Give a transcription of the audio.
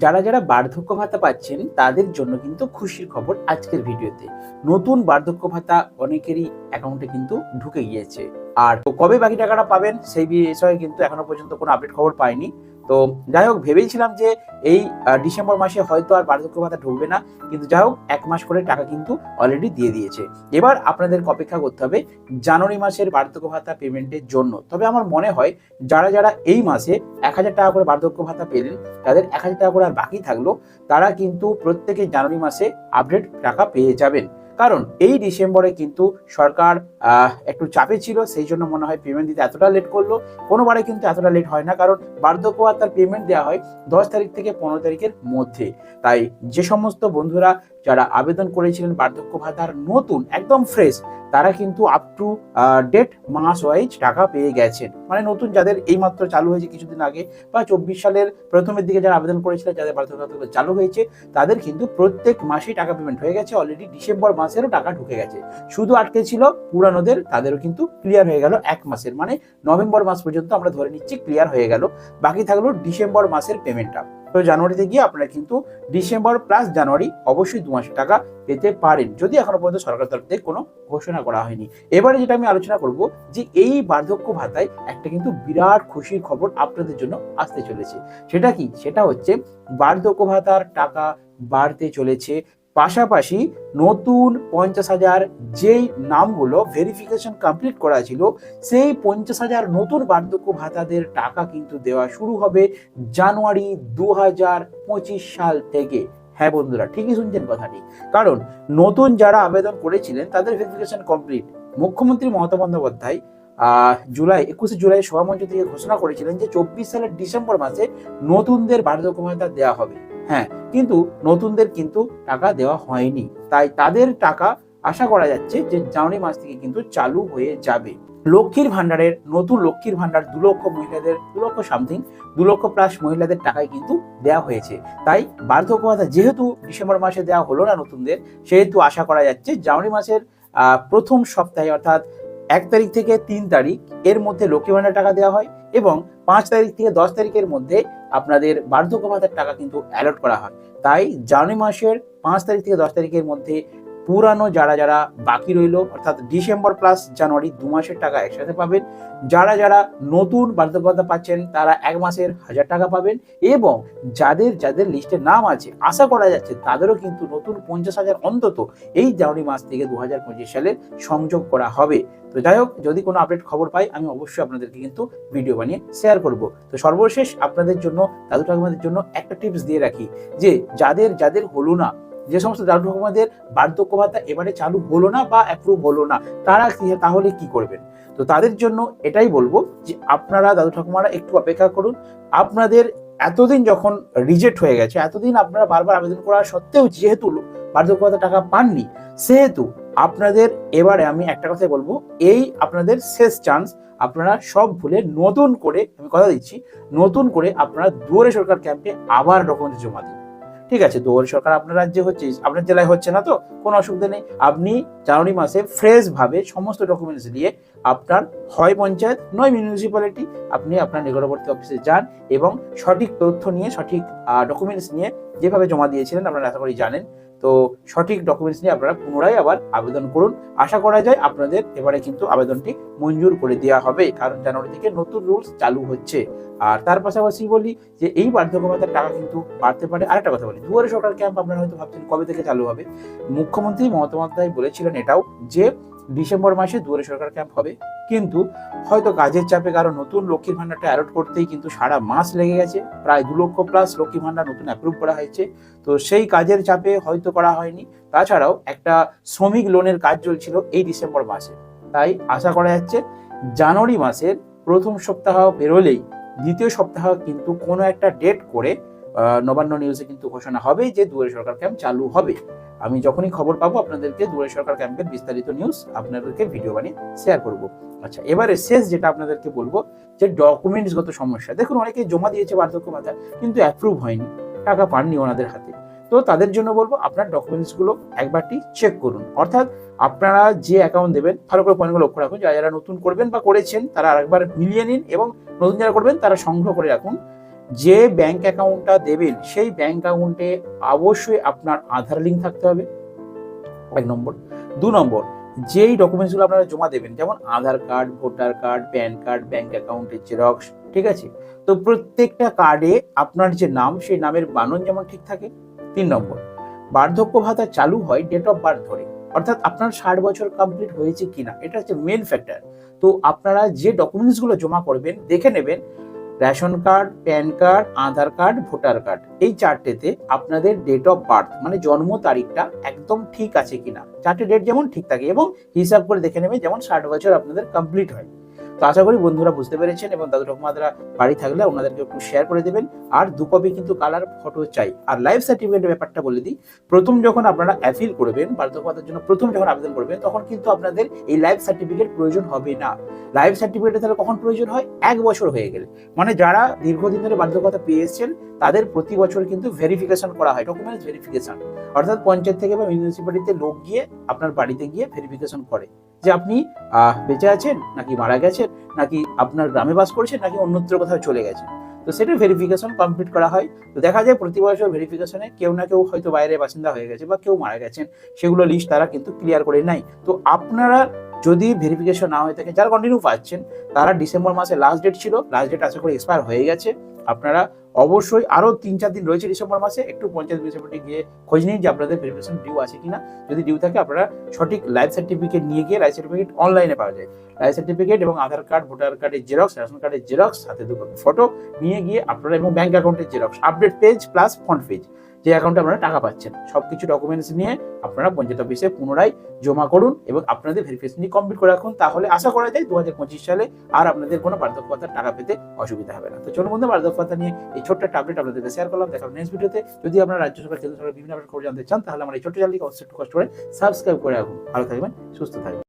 যারা যারা বার্ধক্য ভাতা পাচ্ছেন তাদের জন্য কিন্তু খুশির খবর আজকের ভিডিওতে। নতুন বার্ধক্য ভাতা অনেকেরই অ্যাকাউন্টে কিন্তু ঢুকে গিয়েছে। আর তো কবে বাকি টাকাটা পাবেন সেই বিষয়ে কিন্তু এখনো পর্যন্ত কোনো আপডেট খবর পাইনি। তো যাই হোক, ভেবেছিলাম যে এই ডিসেম্বর মাসে হয়তো আর বার্ধক্য ভাতা ঢুকবে না, কিন্তু যাই হোক 1 মাস করে টাকা কিন্তু অলরেডি দিয়ে দিয়েছে। এবার আপনাদের অপেক্ষা করতে হবে জানুয়ারি মাসের বার্ধক্য ভাতা পেমেন্টের জন্য। তবে আমার মনে হয় যারা যারা এই মাসে 1,000 টাকা করে বার্ধক্য ভাতা পেলেন, তাদের 1,000 টাকা করে আর বাকি থাকলো, তারা কিন্তু প্রত্যেকে জানুয়ারি মাসে আপডেট টাকা পেয়ে যাবেন। কারণ এই ডিসেম্বরে কিন্তু সরকার একটু চাপে ছিল, সেই জন্য মনে হয় পেমেন্ট দিতে এতটা লেট করলো। কোনোবারে কিন্তু এতটা লেট হয় না, কারণ বার্ধক্য ভাতার পেমেন্ট দেওয়া হয় 10 তারিখ থেকে 15 তারিখের মধ্যে। তাই যে সমস্ত বন্ধুরা যারা আবেদন করেছিলেন বার্ধক্য ভাতার নতুন একদম ফ্রেশ, তারা কিন্তু আপ টু ডেট মাস ওয়াইজ টাকা পেয়ে গেছেন। মানে নতুন যাদের এইমাত্র চালু হয়েছে কিছুদিন আগে, বা 24 সালের প্রথমের দিকে যারা আবেদন করেছিলেন, যাদের বার্ধক্য ভাতা চালু হয়েছে, তাদের কিন্তু প্রত্যেক মাসেই টাকা পেমেন্ট হয়ে গেছে। অলরেডি ডিসেম্বর মাসেরও টাকা ঢুকে গেছে। শুধু আটকে ছিল পুরানোদের, তাদেরও কিন্তু ক্লিয়ার হয়ে গেল 1 মাসের, মানে নভেম্বর মাস পর্যন্ত আমরা ধরে নিচ্ছি ক্লিয়ার হয়ে গেল। বাকি থাকলো ডিসেম্বর মাসের পেমেন্টটা। তো জানুয়ারিতে গিয়ে আপনারা কিন্তু ডিসেম্বর প্লাস জানুয়ারি অবশ্যই 2 মাসের টাকা পেতে পারেন, যদি এখনো পর্যন্ত সরকার তরফ থেকে কোনো ঘোষণা করা হয়নি। এবারে যেটা আমি আলোচনা করব, যে এই বার্ধক্য ভাতায় একটা কিন্তু বিরাট খুশির খবর আপনাদের জন্য আসতে চলেছে। সেটা কি? সেটা হচ্ছে বার্ধক্য ভাতার টাকা বাড়তে চলেছে। পাশাপাশি নতুন 50,000 যেই নামগুলো ভেরিফিকেশন কমপ্লিট করা ছিল, সেই 50,000 নতুন বার্ধক্য ভাতাদের টাকা কিন্তু দেওয়া শুরু হবে জানুয়ারি 2025 সাল থেকে। হ্যাঁ বন্ধুরা, ঠিকই শুনছেন কথাটি। কারণ নতুন যারা আবেদন করেছিলেন তাদের ভেরিফিকেশন কমপ্লিট। মুখ্যমন্ত্রী মমতা বন্দ্যোপাধ্যায় 21 জুলাই সভামঞ্চ থেকে ঘোষণা করেছিলেন যে 24 সালের ডিসেম্বর মাসে নতুনদের বার্ধক্য ভাতা দেওয়া হবে। হ্যাঁ, কিন্তু নতুনদের কিন্তু টাকা দেওয়া হয়নি। তাই তাদের টাকা আশা করা যাচ্ছে যে জানুয়ারি মাস থেকে কিন্তু চালু হয়ে যাবে। লক্ষ্মীর ভান্ডারের নতুন লক্ষ্মীর ভান্ডার 2 লক্ষ মহিলাদের, 2 লক্ষ সামথিং, 2 লক্ষ প্লাস মহিলাদের টাকায় কিন্তু দেওয়া হয়েছে। তাই বার্ধক্য ভাতা যেহেতু ডিসেম্বর মাসে দেওয়া হলো না নতুনদের, সেহেতু আশা করা যাচ্ছে জানুয়ারি মাসের প্রথম সপ্তাহে, অর্থাৎ 1 তারিখ থেকে 3 তারিখ এর মধ্যে লক্ষ্মী ভান্ডার টাকা দেওয়া হয়, এবং 5 তারিখ থেকে 10 তারিখের মধ্যে আপনাদের বার্ধক্য ভাতার টাকা কিন্তু অ্যালট করা হয়। তাই জানুয়ারি মাসের 5 তারিখ থেকে 10 তারিখের মধ্যে পুরানো যারা যারা বাকি রইল, অর্থাৎ ডিসেম্বর প্লাস জানুয়ারি 2 মাসের টাকা একসাথে পাবেন। যারা যারা নতুন বার্ধক্য ভাতা পাচ্ছেন তারা 1 মাসের 1,000 টাকা পাবেন, এবং যাদের যাদের লিস্টে নাম আছে আশা করা যাচ্ছে তাদেরও কিন্তু নতুন 50,000 অন্তত এই জানুয়ারি মাস থেকে 2025 সালে সংযোগ করা হবে। তো যাই হোক, যদি কোনো আপডেট খবর পাই আমি অবশ্যই আপনাদেরকে কিন্তু ভিডিও বানিয়ে শেয়ার করব। তো সর্বশেষ আপনাদের জন্য, দাদু ঠাকুমাদের জন্য একটা টিপস দিয়ে রাখি, যে যাদের যাদের হলো না, যে সমস্ত দাদু ঠাকুমাদের বার্ধক্য ভাতা এবারে চালু হলো না বা অ্যাপ্রুভ হলো না, তারা তাহলে কি করবেন? তো তাদের জন্য এটাই বলবো যে আপনারা দাদু ঠাকুমারা একটু অপেক্ষা করুন। আপনাদের এতদিন যখন রিজেক্ট হয়ে গেছে, এতদিন আপনারা বারবার আবেদন করা সত্ত্বেও যেহেতু বার্ধক্য ভাতা টাকা পাননি, সেহেতু আপনাদের এবারে আমি একটা কথাই বলবো, এই আপনাদের শেষ চান্স। আপনারা সব ভুলে নতুন করে, আমি কথা দিচ্ছি, নতুন করে আপনারা দুয়ারে সরকার ক্যাম্পে আবার ডকুমেন্ট জমা দিন। ঠিক আছে, দুয়ারে সরকার আপনার রাজ্যে হচ্ছে, আপনার জেলায় হচ্ছে না, তো কোনো অসুবিধা নেই। আপনি জানুয়ারি মাসে ফ্রেশ ভাবে সমস্ত ডকুমেন্টস নিয়ে আপনার হয় পঞ্চায়েত নয় মিউনিসিপ্যালিটি, আপনি আপনার নিকটবর্তী অফিসে যান এবং সঠিক তথ্য নিয়ে, সঠিক ডকুমেন্টস নিয়ে, যেভাবে জমা দিয়েছিলেন আপনারা আশা করি জানেন, তো সঠিক ডকুমেন্টস নিয়ে আপনারা পুনরায় আবার আবেদন করুন। আশা করা যায় আপনাদের এবারে কিন্তু আবেদনটি মঞ্জুর করে দেওয়া হবে, কারণ জানুয়ারি থেকে নতুন রুলস চালু হচ্ছে। আর তার পাশাপাশি বলি যে এই বার্ধক্য ভাতার টাকা কিন্তু বাড়তে পারে। আরেকটা কথা বলি, দুয়ারে সরকার ক্যাম্প আপনারা হয়তো ভাবছেন কবে থেকে চালু হবে। মুখ্যমন্ত্রী মমতা বন্দ্যোপাধ্যায় বলেছিলেন এটাও, যে ডিসেম্বর মাসে দুয়ারে সরকার ক্যাম্প হবে, কিন্তু হয়তো কাজের চাপে, কারণ নতুন লক্ষ্মীর ভান্ডারটা অ্যালট করতেই কিন্তু সারা মাস লেগে গেছে। প্রায় 2 লক্ষ প্লাস লক্ষ্মী ভান্ডার নতুন অ্যাপ্রুভ করা হয়েছে, তো সেই কাজের চাপে হয়তো করা হয়নি। তাছাড়াও একটা শ্রমিক লোনের কাজ চলছিল এই ডিসেম্বর মাসে। তাই আশা করা যাচ্ছে জানুয়ারি মাসের প্রথম সপ্তাহ বেরোলেই দ্বিতীয় সপ্তাহ কিন্তু কোনো একটা ডেট করে নবান্ন নিউজে কিন্তু ঘোষণা হবে যে দুয়ারে সরকার ক্যাম্প চালু হবে। আমি যখনই খবর পাবো আপনাদেরকে দুয়ারে সরকার ক্যাম্পের বিস্তারিত নিউজ আপনাদেরকে ভিডিও বানিয়ে শেয়ার করব। আচ্ছা, এবারে শেষ যেটা আপনাদেরকে বলবো, যে ডকুমেন্টসগত সমস্যা। দেখুন, অনেকে জমা দিয়েছে বার্ধক্য ভাতা, কিন্তু অ্যাপ্রুভ হয়নি, টাকা পাননি ওনাদের হাতে। তো তাদের জন্য বলবো আপনার ডকুমেন্টসগুলো একবারটি চেক করুন। অর্থাৎ আপনারা যে অ্যাকাউন্ট দেবেন, ভালো করে পয়েন্টগুলো লক্ষ্য রাখুন। যারা যারা নতুন করবেন বা করেছেন তারা আরেকবার মিলিয়ে নিন, এবং নতুন যারা করবেন তারা সংগ্রহ করে রাখুন। যে ব্যাংক অ্যাকাউন্টটা দেবেন সেই ব্যাংক অ্যাকাউন্টে অবশ্যই আপনার আধার লিঙ্ক থাকতে হবে, 1 নম্বর। 2 নম্বর, যেই ডকুমেন্টসগুলো আপনারা জমা দেবেন, যেমন Aadhaar card, voter card, PAN card, bank অ্যাকাউন্টের জেরক্স, ঠিক আছে? তো প্রত্যেকটা কার্ডে আপনার যে নাম, সেই নামের বানান যেমন ঠিক থাকে। 3 নম্বর, বার্ধক্য ভাতা চালু হয় ডেট অফ বার্থ ধরে, অর্থাৎ আপনার 60 বছর কমপ্লিট হয়েছে কিনা, এটা হচ্ছে মেন ফ্যাক্টর। তো আপনারা যে ডকুমেন্টসগুলো জমা করবেন দেখে নেবেন, রেশন কার্ড, প্যান কার্ড, আধার কার্ড, ভোটার কার্ড, এই 4টেতে আপনাদের ডেট অফ বার্থ মানে জন্ম তারিখটা একদম ঠিক আছে কিনা, 4টে ডেট যেমন ঠিক থাকে, এবং হিসাব করে দেখে নেবেন যেমন 60 বছর আপনাদের কমপ্লিট হয়। তো আশা করি বন্ধুরা বুঝতে পেরেছেন, এবং দাদু ঠাকুমারা বাড়ি থাকলে ওনাদেরকে একটু শেয়ার করে দেবেন। আর 2 কপি কিন্তু কালার ফটো চাই। আর লাইফ সার্টিফিকেটের ব্যাপারটা বলে দিই, প্রথম যখন আপনারা অ্যাপিল করবেন বার্ধক্য ভাতার জন্য, প্রথম যখন আবেদন করবেন তখন কিন্তু আপনাদের এই লাইফ সার্টিফিকেট প্রয়োজন হবে না। লাইফ সার্টিফিকেট তাহলে কখন প্রয়োজন হয়? 1 বছর হয়ে গেলে, মানে যারা দীর্ঘদিন ধরে বার্ধক্য ভাতা পেয়ে এসেছেন তাদের প্রতি বছর কিন্তু ভেরিফিকেশন করা হয়, ডকুমেন্টস ভেরিফিকেশন, অর্থাৎ পঞ্চায়েত থেকে বা মিউনিসিপ্যালিটিতে লোক গিয়ে আপনার বাড়িতে গিয়ে ভেরিফিকেশন করে যে আপনি বেঁচে আছেন নাকি মারা গেছেন, নাকি আপনার গ্রামে বাস করছেন, নাকি অন্যত্র কোথাও চলে গেছেন। তো সেটা ভেরিফিকেশন কমপ্লিট করা হয়। তো দেখা যায় প্রতি বছর ভেরিফিকেশনে কেউ না কেউ হয়তো বাইরে বাসিন্দা হয়ে গেছে বা কেউ মারা গেছেন, সেগুলো লিস্ট তারা কিন্তু ক্লিয়ার করে নেয়। তো আপনারা যদি ভেরিফিকেশন না হয়ে থাকে, যারা কন্টিনিউ পাচ্ছেন, তারা ডিসেম্বর মাসে লাস্ট ডেট ছিল, লাস্ট ডেট আশা করি এক্সপায়ার হয়ে গেছে। আপনারা অবশ্যই আরো 3-4 দিন রয়েছে ডিসেম্বর মাসে, একটু পঞ্চায়েত মিউনিসিপ্যালিটি গিয়ে খোঁজ নিন যে আপনাদের ভেরিফিকেশন ডিউ আছে কিনা। যদি ডিউ থাকে আপনারা সঠিক লাইফ সার্টিফিকেট নিয়ে গিয়ে, লাইফ সার্টিফিকেট অনলাইনে পাওয়া যায়, লাইফ সার্টিফিকেট এবং আধার কার্ড, ভোটার কার্ডের জেরক্স, রেশন কার্ডের জেরক্স, সাথে 2 কপি ফটো নিয়ে গিয়ে আপনারা, এবং ব্যাংক অ্যাকাউন্টের xerox, update page plus front page, যে অ্যাকাউন্টে আপনারা টাকা পাচ্ছেন, সবকিছু ডকুমেন্টস নিয়ে আপনারা পঞ্চায়েত অফিসে পুনরায় জমা করুন এবং আপনাদের ভেরিফিকেশন কমপ্লিট করে রাখুন। তাহলে আশা করা যায় 2025 সালে আর আপনাদের কোনো বার্ধক্য ভাতার টাকা পেতে অসুবিধা হবে না। তো চলুন বন্ধু, বার্ধক্য ভাতা নিয়ে এই ছোট্ট একটা আপডেট আপনাদেরকে শেয়ার করলাম। দেখা হবে নেক্সট ভিডিওতে। যদি আপনারা রাজ্য সরকার, কেন্দ্র সরকার বিভিন্ন খবর জানতে চান, তাহলে আমার এই ছোট্ট চ্যানেলটিকে অবশ্যই একটু কষ্ট করে সাবস্ক্রাইব করে রাখুন। ভালো থাকবেন, সুস্থ থাকবেন।